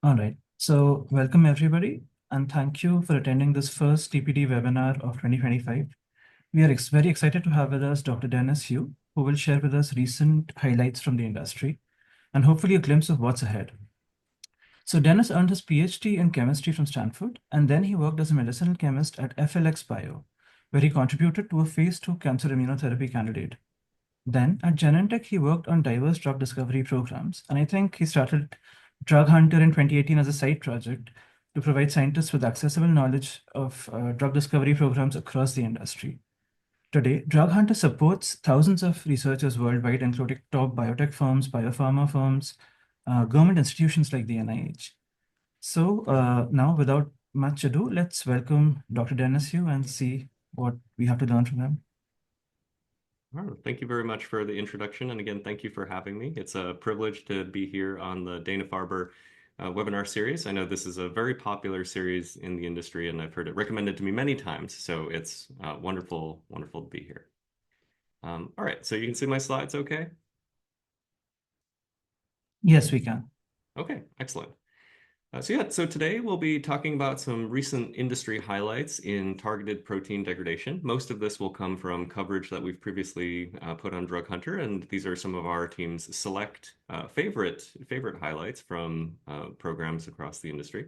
All right. So welcome everybody, and thank you for attending this first TPD webinar of 2025. We are very excited to have with us Dr. Dennis Hu, who will share with us recent highlights from the industry and hopefully a glimpse of what's ahead. So Dennis earned his PhD in chemistry from Stanford, and then he worked as a medicinal chemist at FLX Bio, where he contributed to a phase 2 cancer immunotherapy candidate. Then at Genentech, he worked on diverse drug discovery programs, and I think he started Drug Hunter in 2018 as a side project to provide scientists with accessible knowledge of drug discovery programs across the industry. Today, Drug Hunter supports thousands of researchers worldwide, including top biotech firms, biopharma firms, government institutions like the NIH. So now, without much ado, let's welcome Dr. Dennis Hu and see what we have to learn from him. Oh, thank you very much for the introduction. And again, thank you for having me. It's a privilege to be here on the Dana-Farber webinar series. I know this is a very popular series in the industry, and I've heard it recommended to me many times. So it's wonderful, wonderful to be here. All right, so you can see my slides okay? Yes, we can. Okay, excellent. So today we'll be talking about some recent industry highlights in targeted protein degradation. Most of this will come from coverage that we've previously put on Drug Hunter, and these are some of our team's select favorite highlights from programs across the industry.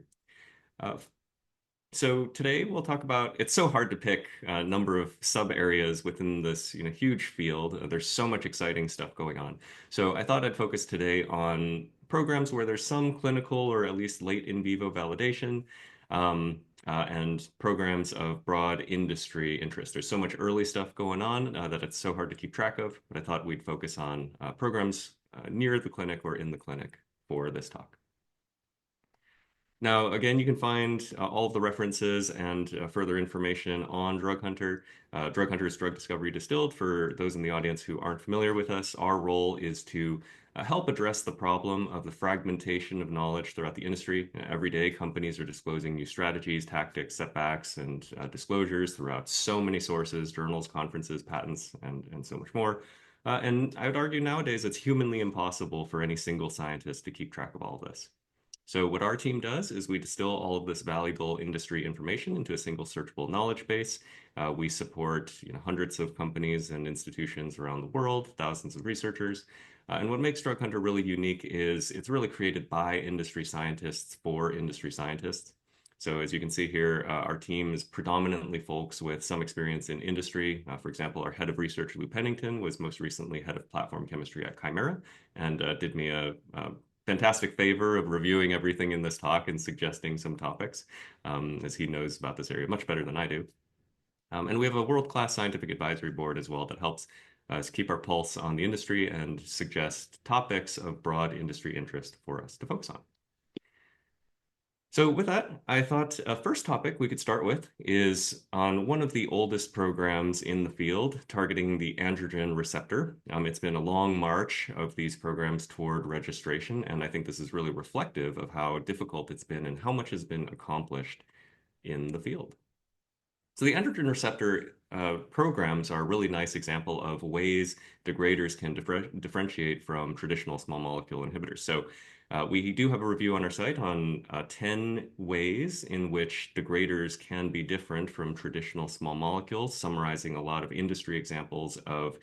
So today we'll talk about, it's so hard to pick a number of sub areas within this huge field. There's so much exciting stuff going on. So I thought I'd focus today on programs where there's some clinical or at least late in vivo validation, and programs of broad industry interest. There's so much early stuff going on that it's so hard to keep track of, but I thought we'd focus on programs near the clinic or in the clinic for this talk. Now, again, you can find all of the references and further information on Drug Hunter. Drug Hunter is drug discovery distilled. For those in the audience who aren't familiar with us, our role is to help address the problem of the fragmentation of knowledge throughout the industry. Every day, companies are disclosing new strategies, tactics, setbacks, and disclosures throughout so many sources, journals, conferences, patents, and so much more. And I would argue nowadays it's humanly impossible for any single scientist to keep track of all of this. So what our team does is we distill all of this valuable industry information into a single searchable knowledge base. We support hundreds of companies and institutions around the world, thousands of researchers. And what makes Drug Hunter really unique is it's really created by industry scientists for industry scientists. So as you can see here, our team is predominantly folks with some experience in industry. For example, our head of research, Lou Pennington, was most recently head of platform chemistry at Chimera and did me a fantastic favor of reviewing everything in this talk and suggesting some topics, as he knows about this area much better than I do. And we have a world-class scientific advisory board as well that helps us keep our pulse on the industry and suggest topics of broad industry interest for us to focus on. So with that, I thought a first topic we could start with is on one of the oldest programs in the field targeting the androgen receptor. It's been a long march of these programs toward registration, and I think this is really reflective of how difficult it's been and how much has been accomplished in the field. So the androgen receptor programs are a really nice example of ways degraders can differentiate from traditional small molecule inhibitors. So we do have a review on our site on 10 ways in which degraders can be different from traditional small molecules, summarizing a lot of industry examples of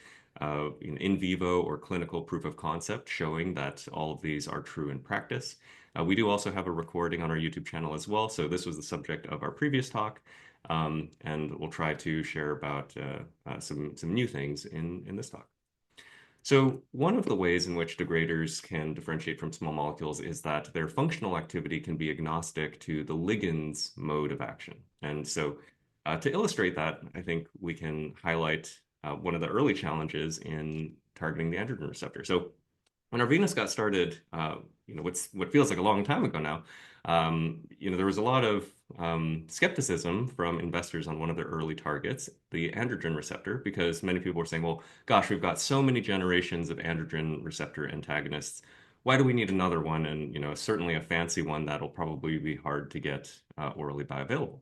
in vivo or clinical proof of concept showing that all of these are true in practice. We do also have a recording on our YouTube channel as well. So this was the subject of our previous talk. And we'll try to share about some new things in this talk. So one of the ways in which degraders can differentiate from small molecules is that their functional activity can be agnostic to the ligand's mode of action. And so to illustrate that, I think we can highlight one of the early challenges in targeting the androgen receptor. So when Arvinas got started, what feels like a long time ago now, there was a lot of skepticism from investors on one of their early targets, the androgen receptor, because many people were saying, well, gosh, we've got so many generations of androgen receptor antagonists. Why do we need another one? And, certainly a fancy one that'll probably be hard to get orally bioavailable.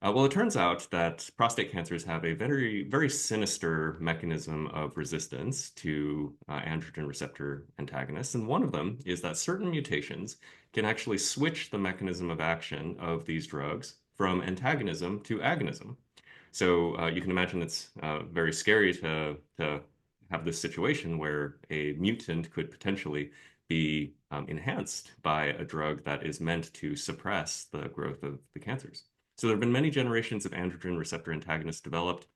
Well, it turns out that prostate cancers have a very, very sinister mechanism of resistance to androgen receptor antagonists. And one of them is that certain mutations can actually switch the mechanism of action of these drugs from antagonism to agonism. So you can imagine it's very scary to have this situation where a mutant could potentially be enhanced by a drug that is meant to suppress the growth of the cancers. So there have been many generations of androgen receptor antagonists developed.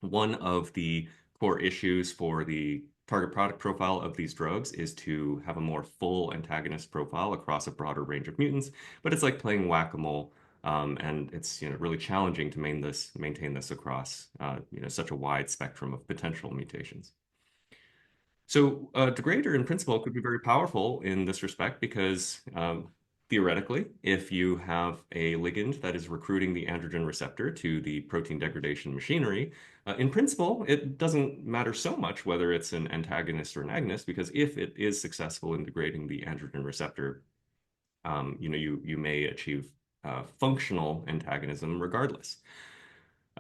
One of the core issues for the target product profile of these drugs is to have a more full antagonist profile across a broader range of mutants, but it's like playing whack-a-mole, and it's really challenging to maintain this across such a wide spectrum of potential mutations. So a degrader in principle could be very powerful in this respect because theoretically, if you have a ligand that is recruiting the androgen receptor to the protein degradation machinery, in principle, it doesn't matter so much whether it's an antagonist or an agonist, because if it is successful in degrading the androgen receptor, you may achieve functional antagonism regardless.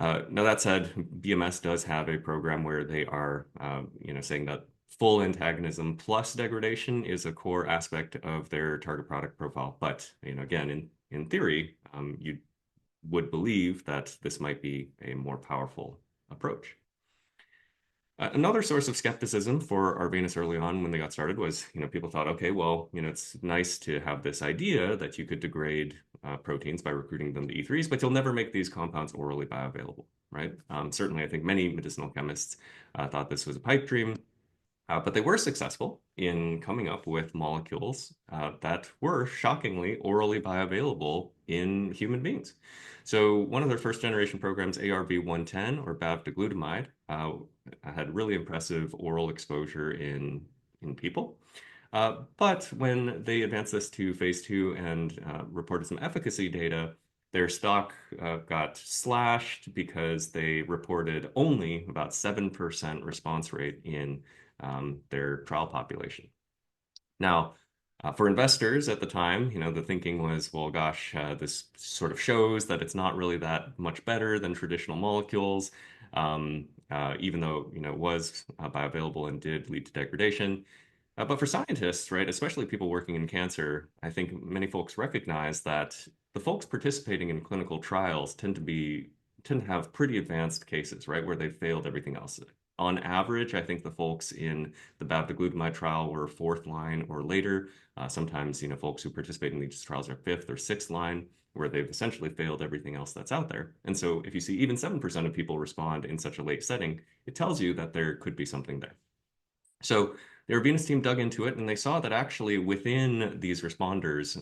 Now that said, BMS does have a program where they are, saying that full antagonism plus degradation is a core aspect of their target product profile. But again, in theory, you would believe that this might be a more powerful approach. Another source of skepticism for Arvinas early on when they got started was, people thought, okay, well, it's nice to have this idea that you could degrade proteins by recruiting them to E3s, but you'll never make these compounds orally bioavailable, right? Certainly, I think many medicinal chemists thought this was a pipe dream. But they were successful in coming up with molecules that were shockingly orally bioavailable in human beings. So one of their first generation programs, ARV-110 or bavdegalutamide, had really impressive oral exposure in people. But when they advanced this to phase 2 and reported some efficacy data, their stock got slashed because they reported only about 7% response rate in their trial population. Now, for investors at the time, the thinking was, well, gosh, this sort of shows that it's not really that much better than traditional molecules, even though, it was bioavailable and did lead to degradation. But for scientists, right, especially people working in cancer, I think many folks recognize that the folks participating in clinical trials tend to have pretty advanced cases, right, where they've failed everything else. On average, I think the folks in the bavdegalutamide trial were fourth line or later. Sometimes, folks who participate in these trials are fifth or sixth line, where they've essentially failed everything else that's out there. And so if you see even 7% of people respond in such a late setting, it tells you that there could be something there. So the Arvinas team dug into it, and they saw that actually within these responders,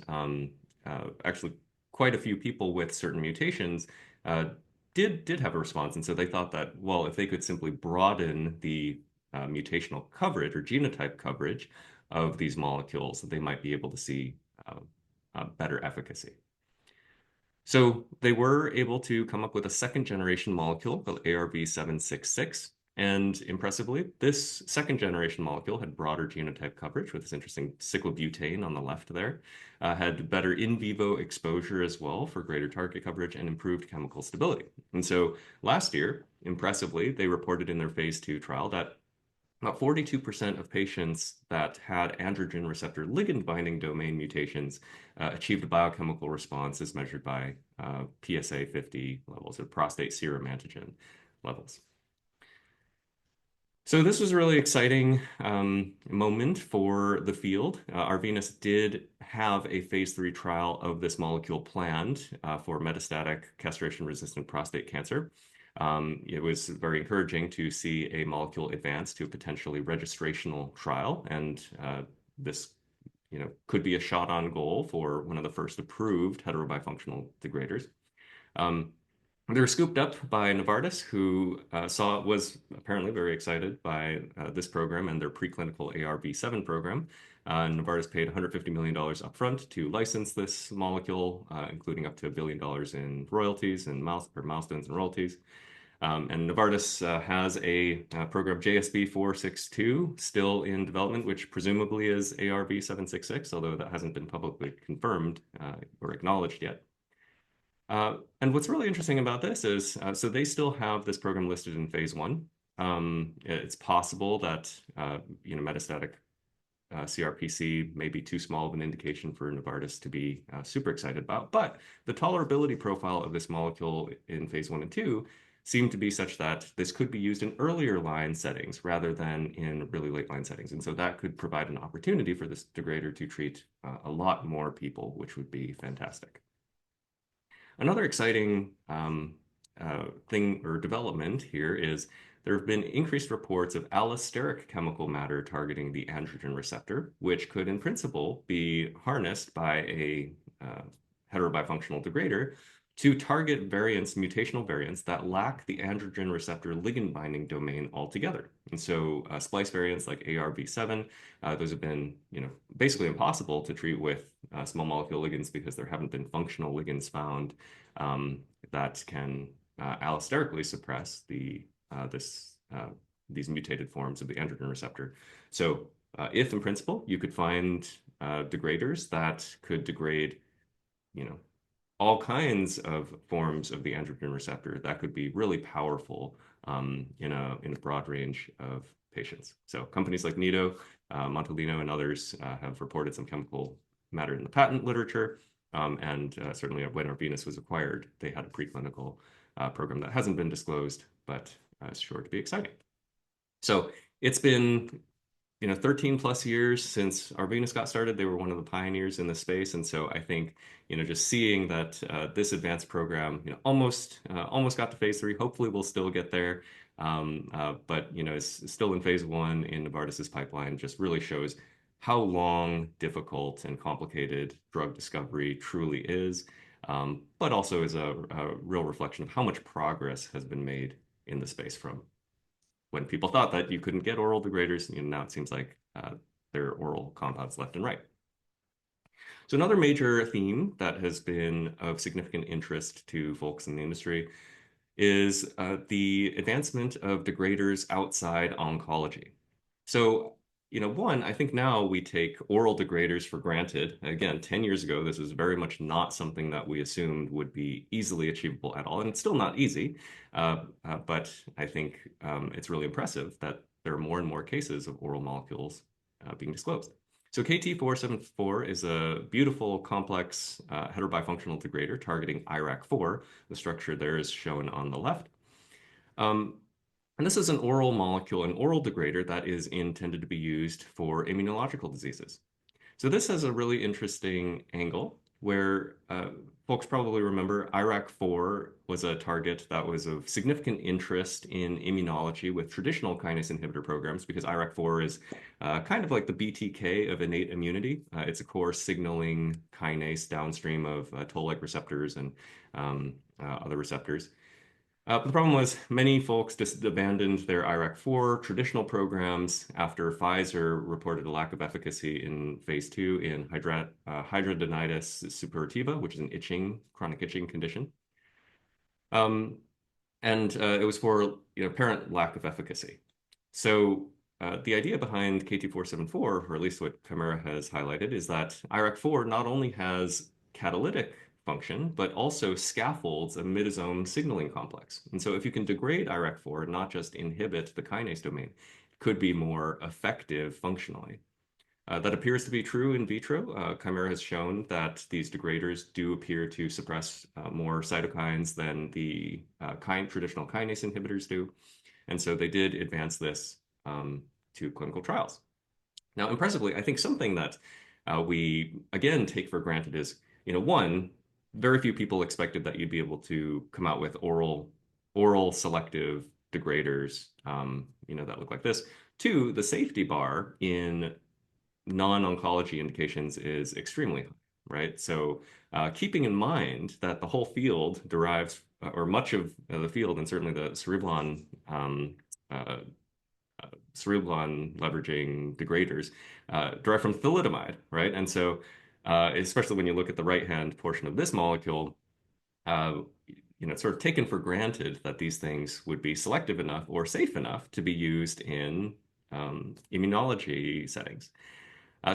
actually quite a few people with certain mutations did have a response. And so they thought that, well, if they could simply broaden the mutational coverage or genotype coverage of these molecules, that they might be able to see better efficacy. So they were able to come up with a second generation molecule called ARV-766. And impressively, this second generation molecule had broader genotype coverage with this interesting cyclobutane on the left there, had better in vivo exposure as well for greater target coverage and improved chemical stability. And so last year, impressively, they reported in their phase 2 trial that about 42% of patients that had androgen receptor ligand binding domain mutations achieved a biochemical response as measured by PSA 50 levels or prostate serum antigen levels. So this was a really exciting moment for the field. Arvinas did have a phase 3 trial of this molecule planned for metastatic castration-resistant prostate cancer. It was very encouraging to see a molecule advance to a potentially registrational trial, and this could be a shot on goal for one of the first approved heterobifunctional degraders. They were scooped up by Novartis, who was apparently very excited by this program and their preclinical ARV7 program. Novartis paid $150 million upfront to license this molecule, including up to $1 billion in royalties and milestones and royalties. And Novartis has a program JSB462 still in development, which presumably is ARV-766, although that hasn't been publicly confirmed or acknowledged yet. And what's really interesting about this is, so they still have this program listed in phase one. It's possible that, metastatic CRPC may be too small of an indication for Novartis to be super excited about. But the tolerability profile of this molecule in phase one and two seemed to be such that this could be used in earlier line settings rather than in really late line settings. And so that could provide an opportunity for this degrader to treat a lot more people, which would be fantastic. Another exciting thing or development here is there have been increased reports of allosteric chemical matter targeting the androgen receptor, which could, in principle, be harnessed by a heterobifunctional degrader to target variants, mutational variants that lack the androgen receptor ligand binding domain altogether. And so splice variants like ARV7, those have been, basically impossible to treat with small molecule ligands because there haven't been functional ligands found that can allosterically suppress these mutated forms of the androgen receptor. So if in principle you could find degraders that could degrade, all kinds of forms of the androgen receptor, that could be really powerful in a broad range of patients. So companies like Nido, Montolino, and others have reported some chemical matter in the patent literature. And certainly when Arvinas was acquired, they had a preclinical program that hasn't been disclosed, but is sure to be exciting. So it's been 13 plus years since Arvinas got started. They were one of the pioneers in the space. And so I think, just seeing that this advanced program, almost got to phase three, hopefully we'll still get there. But, it's still in phase one in Novartis's pipeline, just really shows how long, difficult, and complicated drug discovery truly is, but also is a real reflection of how much progress has been made in the space from when people thought that you couldn't get oral degraders, now it seems like there are oral compounds left and right. So another major theme that has been of significant interest to folks in the industry is the advancement of degraders outside oncology. So, one, I think now we take oral degraders for granted. Again, 10 years ago, this was very much not something that we assumed would be easily achievable at all. And it's still not easy, but I think it's really impressive that there are more and more cases of oral molecules being disclosed. So KT-474 is a beautiful, complex heterobifunctional degrader targeting IRAK4. The structure there is shown on the left. And this is an oral molecule, an oral degrader that is intended to be used for immunological diseases. So this has a really interesting angle where folks probably remember IRAK4 was a target that was of significant interest in immunology with traditional kinase inhibitor programs because IRAK4 is kind of like the BTK of innate immunity. It's a core signaling kinase downstream of toll-like receptors and other receptors. But the problem was many folks just abandoned their IRAK4 traditional programs after Pfizer reported a lack of efficacy in phase two in hidradenitis suppurativa, which is an chronic itching condition. And it was for apparent lack of efficacy. So the idea behind KT-474, or at least what Chimera has highlighted, is that IRAK4 not only has catalytic function, but also scaffolds a midosome signaling complex. And so if you can degrade IRAK4, not just inhibit the kinase domain, it could be more effective functionally. That appears to be true in vitro. Chimera has shown that these degraders do appear to suppress more cytokines than the traditional kinase inhibitors do. And so they did advance this to clinical trials. Now, impressively, I think something that we, again, take for granted is, one, very few people expected that you'd be able to come out with oral selective degraders, that look like this. Two, the safety bar in non-oncology indications is extremely high, right? So keeping in mind that the whole field derives, or much of the field, and certainly the cereblon leveraging degraders, derive from thalidomide, right? And so especially when you look at the right-hand portion of this molecule, it's sort of taken for granted that these things would be selective enough or safe enough to be used in immunology settings.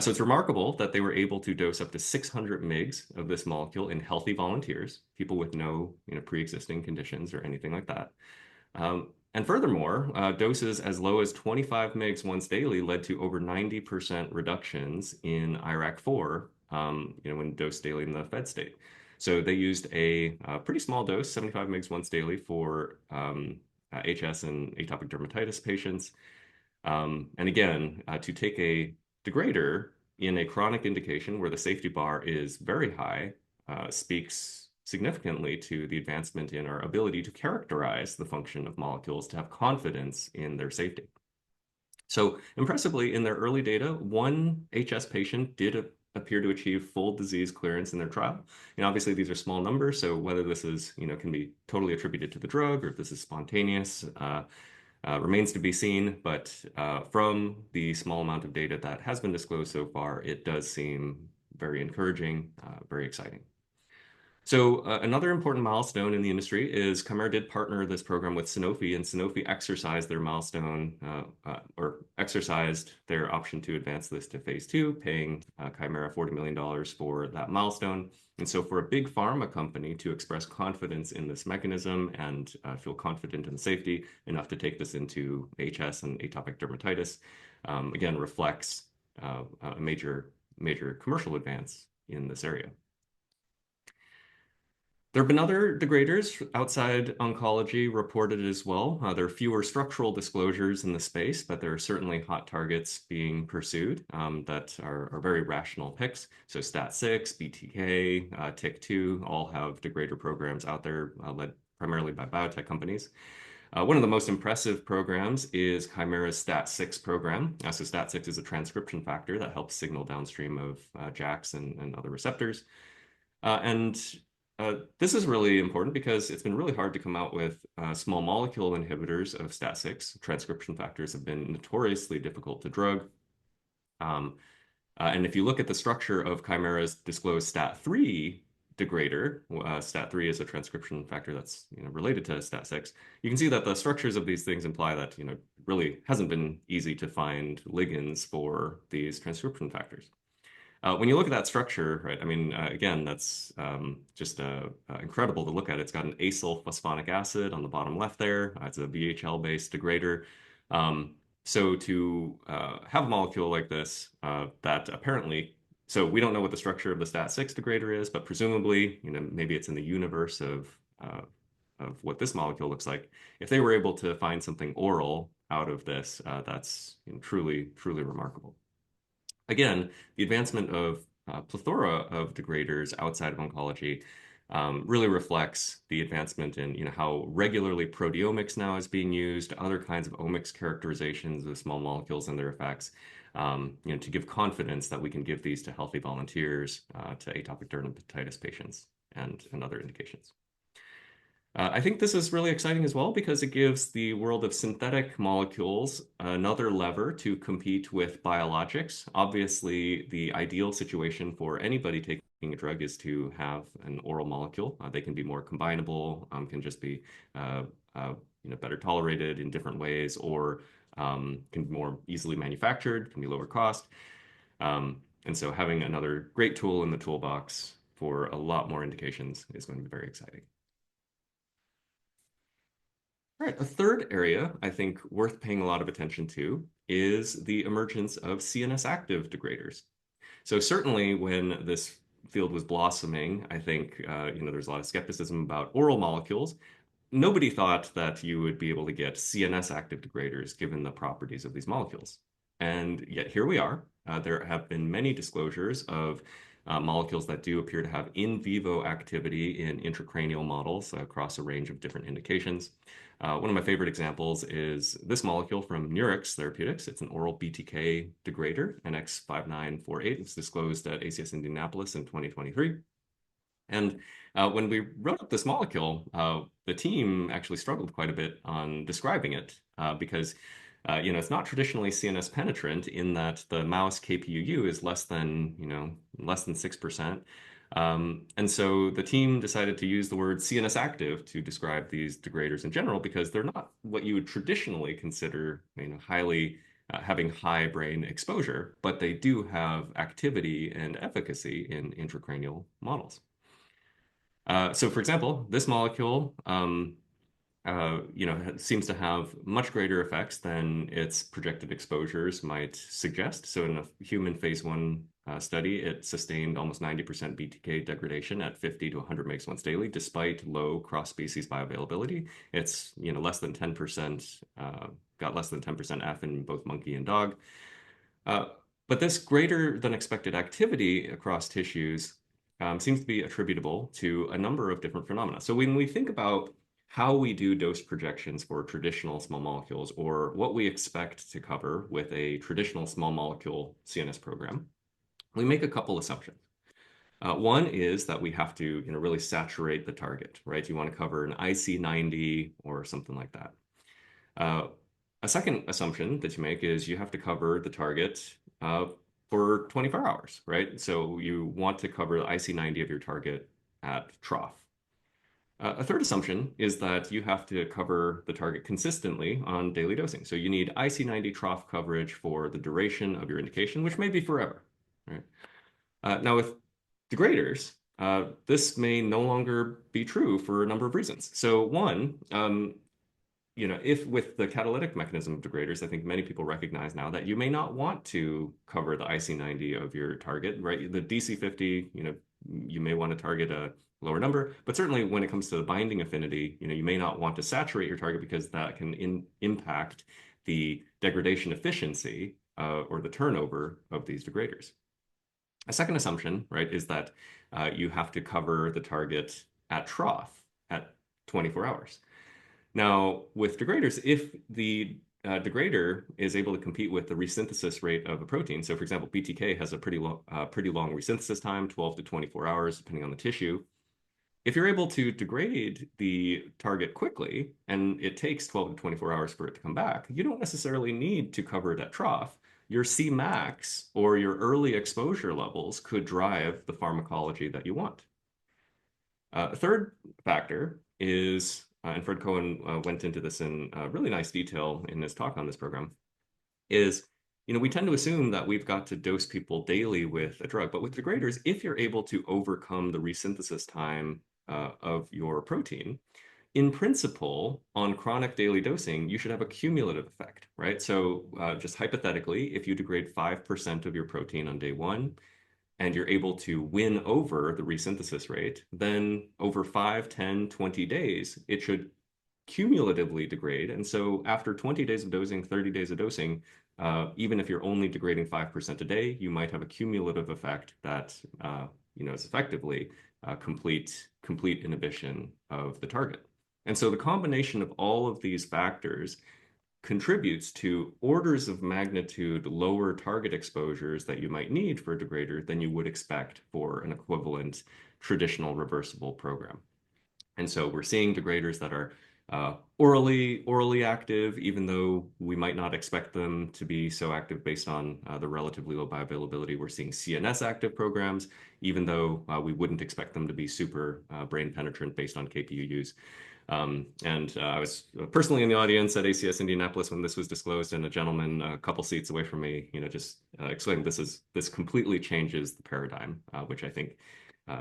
So it's remarkable that they were able to dose up to 600 mg of this molecule in healthy volunteers, people with no, pre-existing conditions or anything like that. And furthermore, doses as low as 25 mg once daily led to over 90% reductions in IRAK4, when dosed daily in the fed state. So they used a pretty small dose, 75 mg once daily for HS and atopic dermatitis patients. And again, to take a degrader in a chronic indication where the safety bar is very high speaks significantly to the advancement in our ability to characterize the function of molecules to have confidence in their safety. So impressively, in their early data, one HS patient did appear to achieve full disease clearance in their trial. Obviously these are small numbers, so whether this is, can be totally attributed to the drug or if this is spontaneous, remains to be seen, but from the small amount of data that has been disclosed so far, it does seem very encouraging, very exciting. So another important milestone in the industry is Kymera did partner this program with Sanofi, and Sanofi exercised their milestone or exercised their option to advance this to phase 2, paying Kymera $40 million for that milestone. And so for a big pharma company to express confidence in this mechanism and feel confident in the safety enough to take this into HS and atopic dermatitis, again, reflects a major commercial advance in this area. There have been other degraders outside oncology reported as well. There are fewer structural disclosures in the space, but there are certainly hot targets being pursued that are very rational picks. So STAT6, BTK, TYK2 all have degrader programs out there led primarily by biotech companies. One of the most impressive programs is Kymera's STAT6 program. So STAT6 is a transcription factor that helps signal downstream of JAKs and other receptors. This is really important because it's been really hard to come out with small molecule inhibitors of STAT6. Transcription factors have been notoriously difficult to drug. And if you look at the structure of Kymera's disclosed STAT3 degrader, STAT3 is a transcription factor that's related to STAT6. You can see that the structures of these things imply that really hasn't been easy to find ligands for these transcription factors. When you look at that structure, right, I mean, again, that's just incredible to look at. It's got an acyl phosphonic acid on the bottom left there. It's a VHL-based degrader. So to have a molecule like this that apparently, so we don't know what the structure of the STAT6 degrader is, but presumably, maybe it's in the universe of what this molecule looks like. If they were able to find something oral out of this, that's truly, truly remarkable. Again, the advancement of plethora of degraders outside of oncology really reflects the advancement in how regularly proteomics now is being used, other kinds of omics characterizations of small molecules and their effects, to give confidence that we can give these to healthy volunteers, to atopic dermatitis patients, and other indications. I think this is really exciting as well because it gives the world of synthetic molecules another lever to compete with biologics. Obviously, the ideal situation for anybody taking a drug is to have an oral molecule. They can be more combinable, can just be better tolerated in different ways, or can be more easily manufactured, can be lower cost. And so having another great tool in the toolbox for a lot more indications is going to be very exciting. All right, a third area I think worth paying a lot of attention to is the emergence of CNS-active degraders. So certainly when this field was blossoming, I think there's a lot of skepticism about oral molecules. Nobody thought that you would be able to get CNS-active degraders given the properties of these molecules. And yet here we are. There have been many disclosures of molecules that do appear to have in vivo activity in intracranial models across a range of different indications. One of my favorite examples is this molecule from Nurix Therapeutics. It's an oral BTK degrader, NX-5948. It's disclosed at ACS Indianapolis in 2023. And when we wrote up this molecule, the team actually struggled quite a bit on describing it because it's not traditionally CNS penetrant in that the mouse KPUU is less than 6%. And so the team decided to use the word CNS active to describe these degraders in general because they're not what you would traditionally consider highly having high brain exposure, but they do have activity and efficacy in intracranial models. So for example, this molecule, seems to have much greater effects than its projected exposures might suggest. So in a human phase 1 study, it sustained almost 90% BTK degradation at 50 to 100 mg once daily, despite low cross-species bioavailability. It's less than 10%, got less than 10% F in both monkey and dog. But this greater than expected activity across tissues seems to be attributable to a number of different phenomena. So when we think about how we do dose projections for traditional small molecules, or what we expect to cover with a traditional small molecule CNS program, we make a couple assumptions. One is that we have to really saturate the target, right? You want to cover an IC90 or something like that. A second assumption that you make is you have to cover the target for 24 hours, right? So you want to cover the IC90 of your target at trough. A third assumption is that you have to cover the target consistently on daily dosing. So you need IC90 trough coverage for the duration of your indication, which may be forever, right? Now with degraders, this may no longer be true for a number of reasons. So one, if with the catalytic mechanism of degraders, I think many people recognize now that you may not want to cover the IC90 of your target, right? The DC50, you may want to target a lower number, but certainly when it comes to the binding affinity, you may not want to saturate your target because that can impact the degradation efficiency or the turnover of these degraders. A second assumption, right, is that you have to cover the target at trough at 24 hours. Now, with degraders, if the degrader is able to compete with the resynthesis rate of a protein, so for example, BTK has a pretty long resynthesis time, 12 to 24 hours, depending on the tissue. If you're able to degrade the target quickly, and it takes 12 to 24 hours for it to come back, you don't necessarily need to cover it at trough. Your Cmax or your early exposure levels could drive the pharmacology that you want. A third factor is, and Fred Cohen went into this in really nice detail in his talk on this program, is we tend to assume that we've got to dose people daily with a drug, but with degraders, if you're able to overcome the resynthesis time of your protein, in principle, on chronic daily dosing, you should have a cumulative effect, right? So just hypothetically, if you degrade 5% of your protein on day 1, and you're able to win over the resynthesis rate, then over 5, 10, 20 days, it should cumulatively degrade. And so after 20 days of dosing, 30 days of dosing, even if you're only degrading 5% a day, you might have a cumulative effect that is effectively complete inhibition of the target. And so the combination of all of these factors contributes to orders of magnitude lower target exposures that you might need for a degrader than you would expect for an equivalent traditional reversible program. And so we're seeing degraders that are orally active, even though we might not expect them to be so active based on the relatively low bioavailability. We're seeing CNS-active programs, even though we wouldn't expect them to be super brain penetrant based on KPU use. And I was personally in the audience at ACS Indianapolis when this was disclosed, and a gentleman a couple seats away from me, just exclaimed, "This completely changes the paradigm," which I think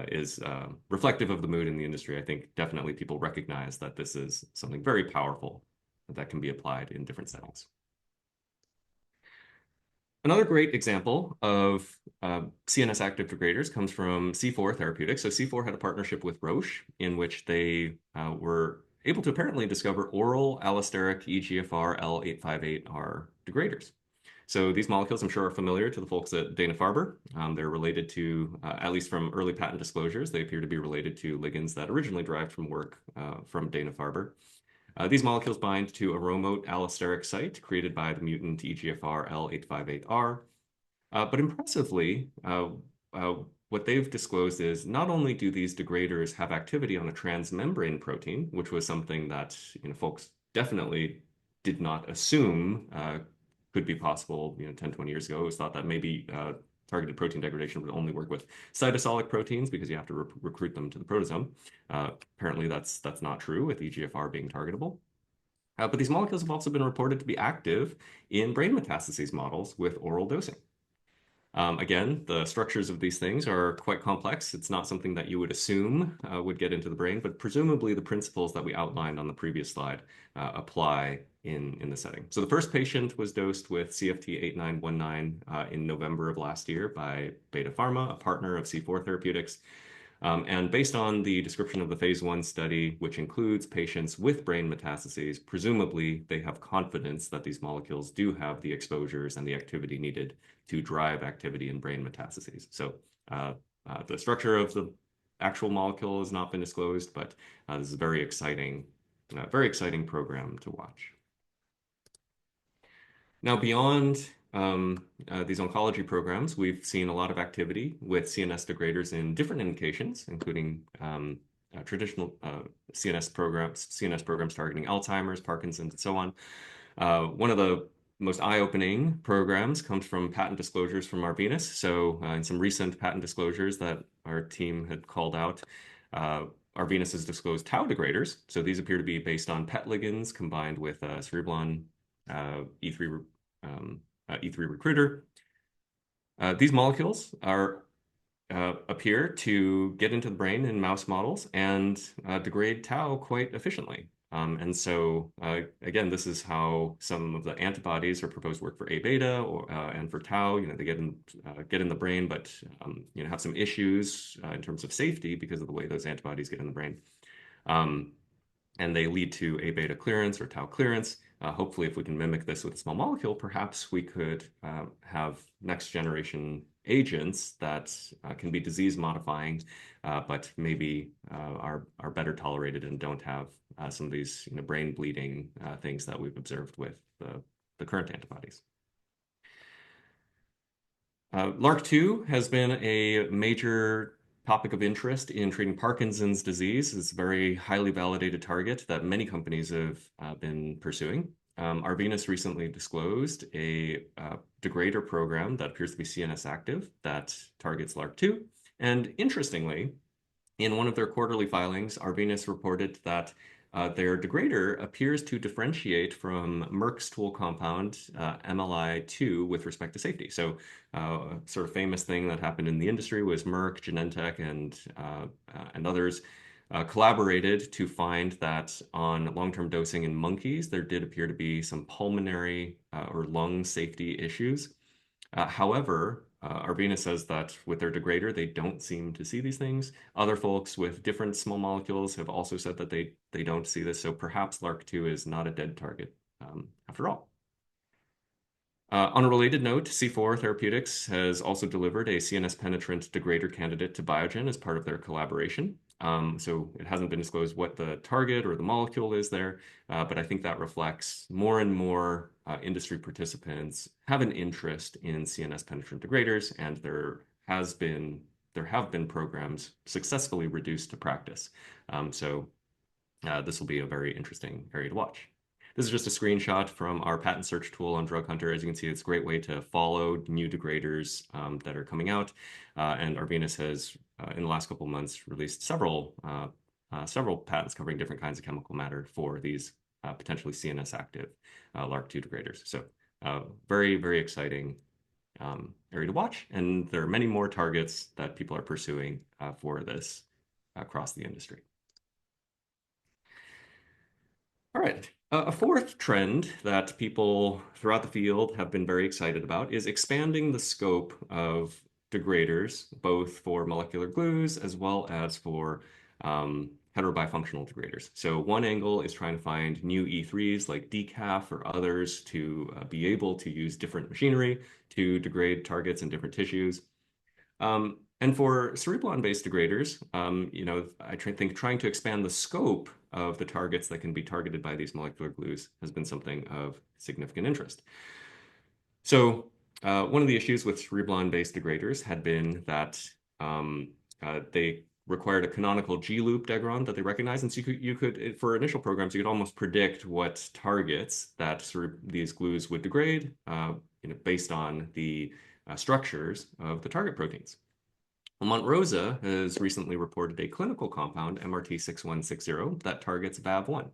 is reflective of the mood in the industry. I think definitely people recognize that this is something very powerful that can be applied in different settings. Another great example of CNS-active degraders comes from C4 Therapeutics. So C4 had a partnership with Roche in which they were able to apparently discover oral allosteric EGFR L858R degraders. So these molecules, I'm sure, are familiar to the folks at Dana-Farber. They're related to, at least from early patent disclosures, they appear to be related to ligands that originally derived from work from Dana-Farber. These molecules bind to a remote allosteric site created by the mutant EGFR L858R. But impressively, what they've disclosed is not only do these degraders have activity on a transmembrane protein, which was something that folks definitely did not assume could be possible 10, 20 years ago. It was thought that maybe targeted protein degradation would only work with cytosolic proteins because you have to recruit them to the proteasome. Apparently that's not true with EGFR being targetable. But these molecules have also been reported to be active in brain metastases models with oral dosing. Again, the structures of these things are quite complex. It's not something that you would assume would get into the brain, but presumably the principles that we outlined on the previous slide apply in the setting. So the first patient was dosed with CFT8919 in November of last year by Dana-Farber, a partner of C4 Therapeutics. And based on the description of the phase 1 study, which includes patients with brain metastases, presumably they have confidence that these molecules do have the exposures and the activity needed to drive activity in brain metastases. So the structure of the actual molecule has not been disclosed, but this is a very exciting program to watch. Now, beyond these oncology programs, we've seen a lot of activity with CNS degraders in different indications, including traditional CNS programs targeting Alzheimer's, Parkinson's, and so on. One of the most eye-opening programs comes from patent disclosures from Arvinas. So in some recent patent disclosures that our team had called out, Arvinas has disclosed tau degraders. So these appear to be based on PET ligands combined with cereblon E3 recruiter. These molecules appear to get into the brain in mouse models and degrade tau quite efficiently. And so, again, this is how some of the antibodies are proposed to work for A beta and for tau. They get in the brain, but have some issues in terms of safety because of the way those antibodies get in the brain. And they lead to A beta clearance or tau clearance. Hopefully, if we can mimic this with a small molecule, perhaps we could have next generation agents that can be disease modifying, but maybe are better tolerated and don't have some of these brain bleeding things that we've observed with the current antibodies. LRRK2 has been a major topic of interest in treating Parkinson's disease. It's a very highly validated target that many companies have been pursuing. Arvinas recently disclosed a degrader program that appears to be CNS-active that targets LRRK2. And interestingly, in one of their quarterly filings, Arvinas reported that their degrader appears to differentiate from Merck's tool compound MLI2 with respect to safety. So sort of famous thing that happened in the industry was Merck, Genentech, and others collaborated to find that on long-term dosing in monkeys, there did appear to be some pulmonary or lung safety issues. However, Arvinas says that with their degrader, they don't seem to see these things. Other folks with different small molecules have also said that they don't see this. So perhaps LRRK2 is not a dead target after all. On a related note, C4 Therapeutics has also delivered a CNS penetrant degrader candidate to Biogen as part of their collaboration. So it hasn't been disclosed what the target or the molecule is there, but I think that reflects more and more industry participants have an interest in CNS penetrant degraders, and there have been programs successfully reduced to practice. So this will be a very interesting area to watch. This is just a screenshot from our patent search tool on Drug Hunter. As you can see, it's a great way to follow new degraders that are coming out. And Arvinas has, in the last couple of months, released several patents covering different kinds of chemical matter for these potentially CNS-active LRRK2 degraders. So very, very exciting area to watch. And there are many more targets that people are pursuing for this across the industry. All right. A fourth trend that people throughout the field have been very excited about is expanding the scope of degraders, both for molecular glues as well as for heterobifunctional degraders. So one angle is trying to find new E3s like decaf or others to be able to use different machinery to degrade targets in different tissues. And for cereblon-based degraders, I think trying to expand the scope of the targets that can be targeted by these molecular glues has been something of significant interest. So one of the issues with cereblon-based degraders had been that they required a canonical G-loop degron that they recognized. And so you could, for initial programs, you could almost predict what targets that these glues would degrade based on the structures of the target proteins. Monte Rosa has recently reported a clinical compound, MRT6160, that targets VAV1.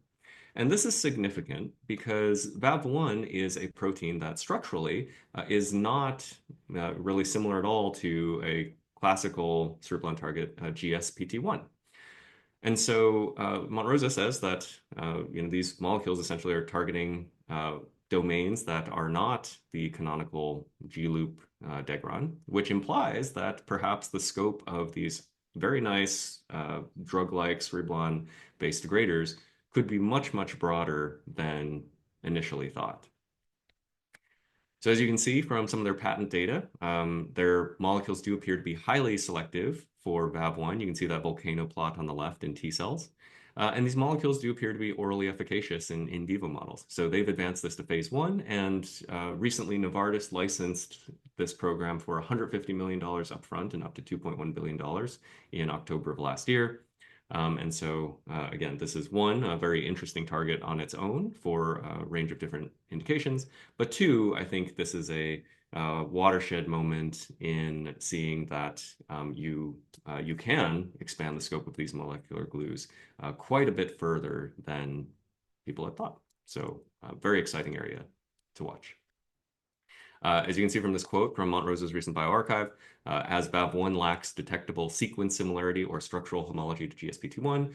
And this is significant because VAV1 is a protein that structurally is not really similar at all to a classical cereblon target, GSPT1. And so Montrosa says that these molecules essentially are targeting domains that are not the canonical G-loop degron, which implies that perhaps the scope of these very nice drug-like cereblon-based degraders could be much, much broader than initially thought. So as you can see from some of their patent data, their molecules do appear to be highly selective for VAV1. You can see that volcano plot on the left in T cells. And these molecules do appear to be orally efficacious in vivo models. So they've advanced this to phase 1, and recently Novartis licensed this program for $150 million upfront and up to $2.1 billion in October of last year. And so, again, this is one, a very interesting target on its own for a range of different indications. But two, I think this is a watershed moment in seeing that you can expand the scope of these molecular glues quite a bit further than people had thought. So, very exciting area to watch. As you can see from this quote from Montrosa's recent bioarchive, as VAV1 lacks detectable sequence similarity or structural homology to GSPT1,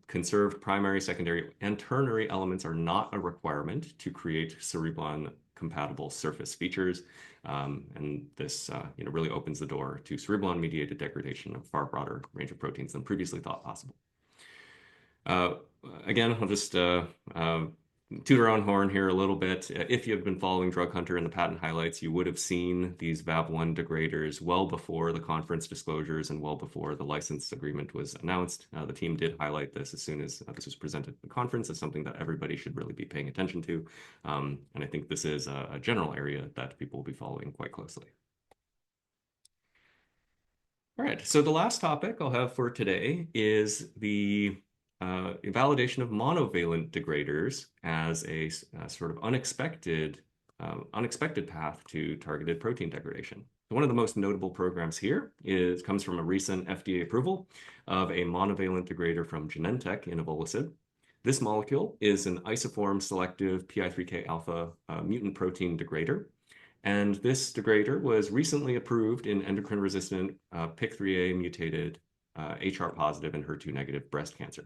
conserved primary, secondary, and ternary elements are not a requirement to create cereblon-compatible surface features. And this really opens the door to cereblon-mediated degradation of a far broader range of proteins than previously thought possible. Again, I'll just toot our own horn here a little bit. If you've been following Drug Hunter in the patent highlights, you would have seen these VAV1 degraders well before the conference disclosures and well before the license agreement was announced. The team did highlight this as soon as this was presented at the conference as something that everybody should really be paying attention to. And I think this is a general area that people will be following quite closely. All right, so the last topic I'll have for today is the validation of monovalent degraders as a sort of unexpected path to targeted protein degradation. One of the most notable programs here comes from a recent FDA approval of a monovalent degrader from Genentech, inavolisib. This molecule is an isoform selective PI3K alpha mutant protein degrader. And this degrader was recently approved in endocrine-resistant PIK3A mutated HR positive and HER2 negative breast cancer.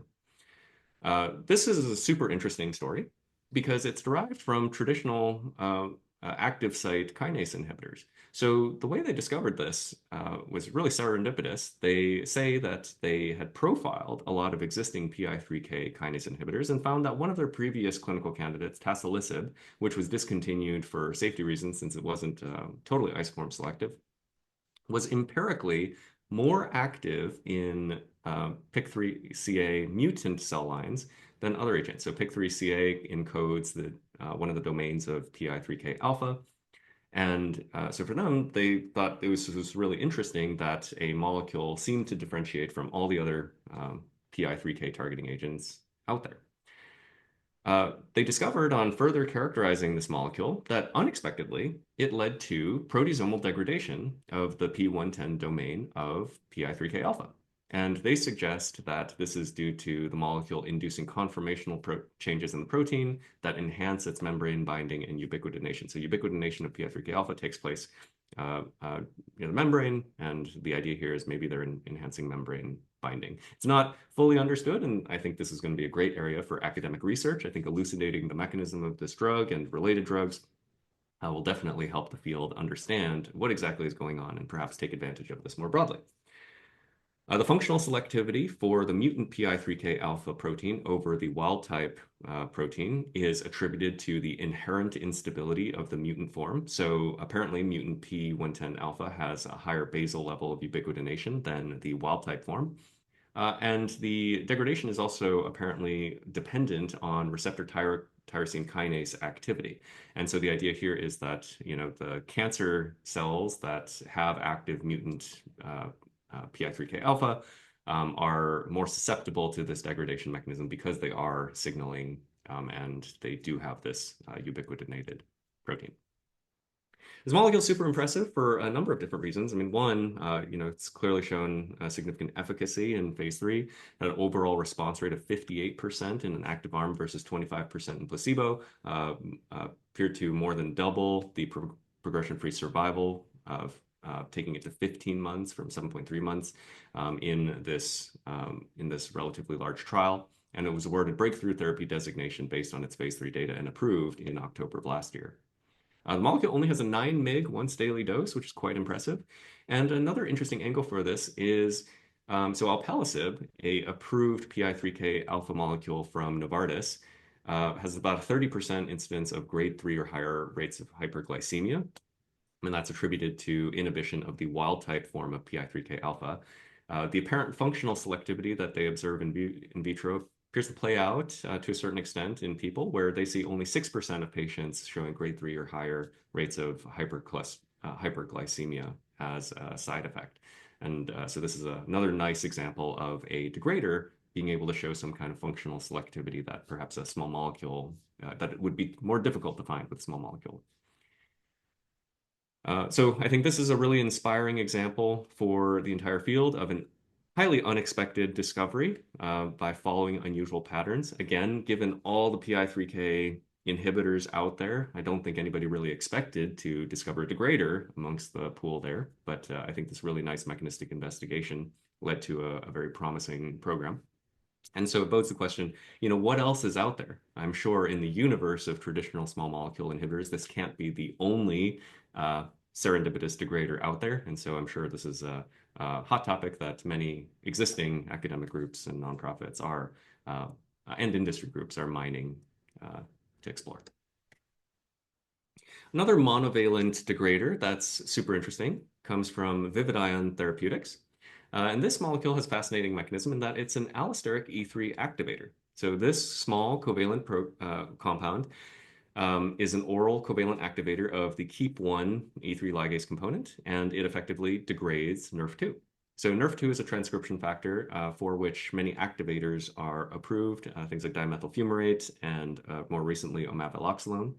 This is a super interesting story because it's derived from traditional active site kinase inhibitors. So the way they discovered this was really serendipitous. They say that they had profiled a lot of existing PI3K kinase inhibitors and found that one of their previous clinical candidates, tazelisib, which was discontinued for safety reasons since it wasn't totally isoform selective, was empirically more active in PIK3CA mutant cell lines than other agents. So PIK3CA encodes one of the domains of PI3K alpha. And so for them, they thought it was really interesting that a molecule seemed to differentiate from all the other PI3K targeting agents out there. They discovered on further characterizing this molecule that unexpectedly, it led to proteasomal degradation of the P110 domain of PI3K alpha. And they suggest that this is due to the molecule inducing conformational changes in the protein that enhance its membrane binding and ubiquitination. So ubiquitination of PI3K alpha takes place in the membrane, and the idea here is maybe they're enhancing membrane binding. It's not fully understood, and I think this is going to be a great area for academic research. I think elucidating the mechanism of this drug and related drugs will definitely help the field understand what exactly is going on and perhaps take advantage of this more broadly. The functional selectivity for the mutant PI3K alpha protein over the wild type protein is attributed to the inherent instability of the mutant form. So apparently mutant P110 alpha has a higher basal level of ubiquitination than the wild type form. And the degradation is also apparently dependent on receptor tyrosine kinase activity. And so the idea here is that, the cancer cells that have active mutant PI3K alpha are more susceptible to this degradation mechanism because they are signaling and they do have this ubiquitinated protein. This molecule is super impressive for a number of different reasons. I mean, one, it's clearly shown significant efficacy in phase 3, had an overall response rate of 58% in an active arm versus 25% in placebo, appeared to more than double the progression-free survival of taking it to 15 months from 7.3 months in this relatively large trial. And it was awarded breakthrough therapy designation based on its phase 3 data and approved in October of last year. The molecule only has a 9 mg once daily dose, which is quite impressive. And another interesting angle for this is so alpelisib, a approved PI3K alpha molecule from Novartis, has about a 30% incidence of grade 3 or higher rates of hyperglycemia. And that's attributed to inhibition of the wild type form of PI3K alpha. The apparent functional selectivity that they observe in vitro appears to play out to a certain extent in people where they see only 6% of patients showing grade 3 or higher rates of hyperglycemia as a side effect. And so this is another nice example of a degrader being able to show some kind of functional selectivity that perhaps a small molecule, that it would be more difficult to find with small molecule. So I think this is a really inspiring example for the entire field of an highly unexpected discovery by following unusual patterns. Again, given all the PI3K inhibitors out there, I don't think anybody really expected to discover a degrader amongst the pool there, but I think this really nice mechanistic investigation led to a very promising program. And so it bodes the question, what else is out there? I'm sure in the universe of traditional small molecule inhibitors, this can't be the only serendipitous degrader out there. And so I'm sure this is a hot topic that many existing academic groups and nonprofits and industry groups are mining to explore. Another monovalent degrader that's super interesting comes from Vividion Therapeutics. And this molecule has a fascinating mechanism in that it's an allosteric E3 activator. So this small covalent compound is an oral covalent activator of the KEAP1 E3 ligase component, and it effectively degrades NRF2. So NRF2 is a transcription factor for which many activators are approved, things like dimethyl fumarate and more recently omaveloxolone.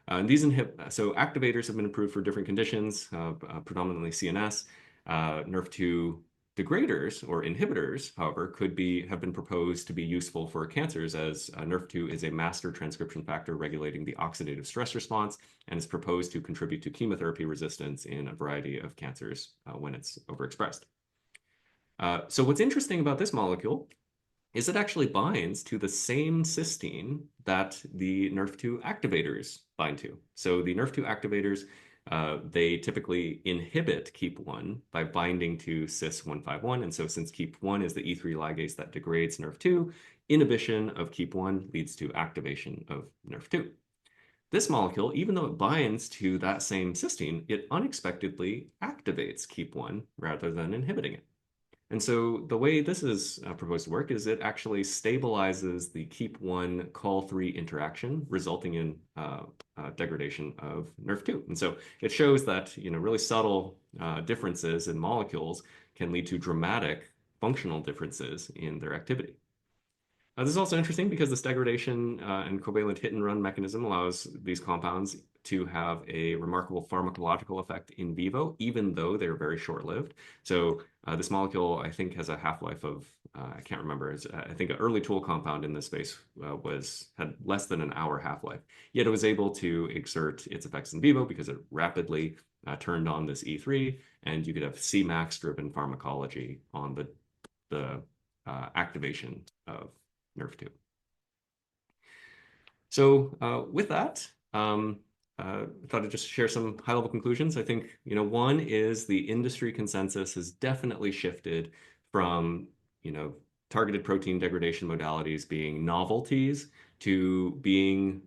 So activators have been approved for different conditions, predominantly CNS. NRF2 degraders or inhibitors, however, have been proposed to be useful for cancers as NRF2 is a master transcription factor regulating the oxidative stress response and is proposed to contribute to chemotherapy resistance in a variety of cancers when it's overexpressed. So what's interesting about this molecule is it actually binds to the same cysteine that the NRF2 activators bind to. So the NRF2 activators they typically inhibit KEAP1 by binding to cis151. And so since KEAP1 is the E3 ligase that degrades NRF2, inhibition of KEAP1 leads to activation of NRF2. This molecule, even though it binds to that same cysteine, it unexpectedly activates KEAP1 rather than inhibiting it. And so the way this is proposed to work is it actually stabilizes the KEAP1 call3 interaction, resulting in degradation of NRF2. And so it shows that really subtle differences in molecules can lead to dramatic functional differences in their activity. This is also interesting because this degradation and covalent hit and run mechanism allows these compounds to have a remarkable pharmacological effect in vivo, even though they're very short-lived. So this molecule, I think, has a half-life of, I can't remember, I think an early tool compound in this space had less than an hour half-life. Yet it was able to exert its effects in vivo because it rapidly turned on this E3, and you could have Cmax-driven pharmacology on the activation of NRF2. So with that, I thought I'd just share some high-level conclusions. I think, one is the industry consensus has definitely shifted from, targeted protein degradation modalities being novelties to being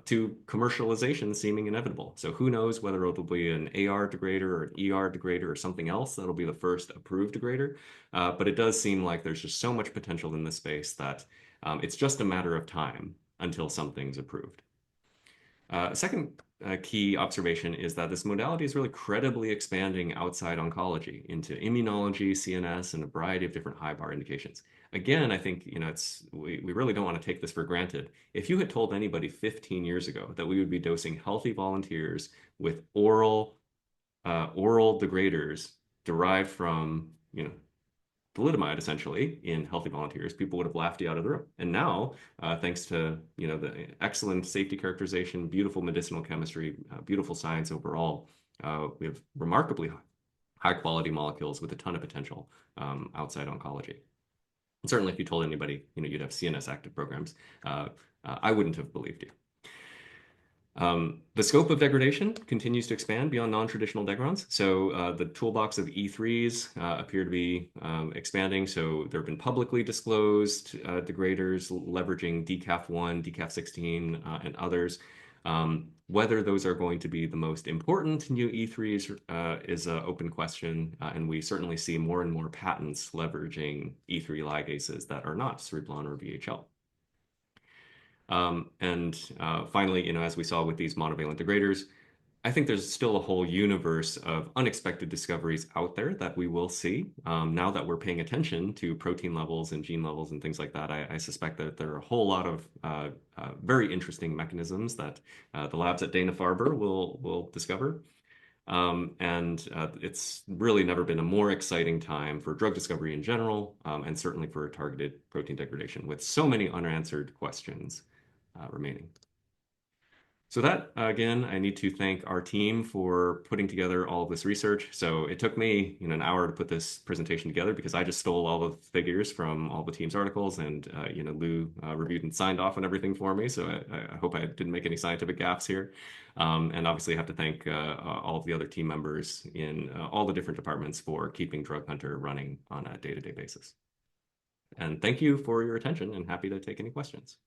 to commercialization seeming inevitable. So who knows whether it'll be an AR degrader or an ER degrader or something else that'll be the first approved degrader. But it does seem like there's just so much potential in this space that it's just a matter of time until something's approved. Second key observation is that this modality is really credibly expanding outside oncology into immunology, CNS, and a variety of different high bar indications. Again, I think we really don't want to take this for granted. If you had told anybody 15 years ago that we would be dosing healthy volunteers with oral degraders derived from, thalidomide essentially in healthy volunteers, people would have laughed you out of the room. And now, thanks to the excellent safety characterization, beautiful medicinal chemistry, beautiful science overall, we have remarkably high quality molecules with a ton of potential outside oncology. And certainly, if you told anybody, you'd have CNS-active programs, I wouldn't have believed you. The scope of degradation continues to expand beyond non-traditional degrons. So the toolbox of E3s appear to be expanding. So there have been publicly disclosed degraders leveraging decaf1, decaf16, and others. Whether those are going to be the most important new E3s is an open question. And we certainly see more and more patents leveraging E3 ligases that are not cereblon or VHL. Finally, as we saw with these monovalent degraders, I think there's still a whole universe of unexpected discoveries out there that we will see. Now that we're paying attention to protein levels and gene levels and things like that, I suspect that there are a whole lot of very interesting mechanisms that the labs at Dana-Farber will discover. It's really never been a more exciting time for drug discovery in general, and certainly for targeted protein degradation, with so many unanswered questions remaining. So that, again, I need to thank our team for putting together all of this research. So it took me an hour to put this presentation together because I just stole all the figures from all the team's articles, and Lou reviewed and signed off on everything for me. So I hope I didn't make any scientific gaffes here. And obviously I have to thank all of the other team members in all the different departments for keeping Drug Hunter running on a day-to-day basis. And thank you for your attention, and happy to take any questions.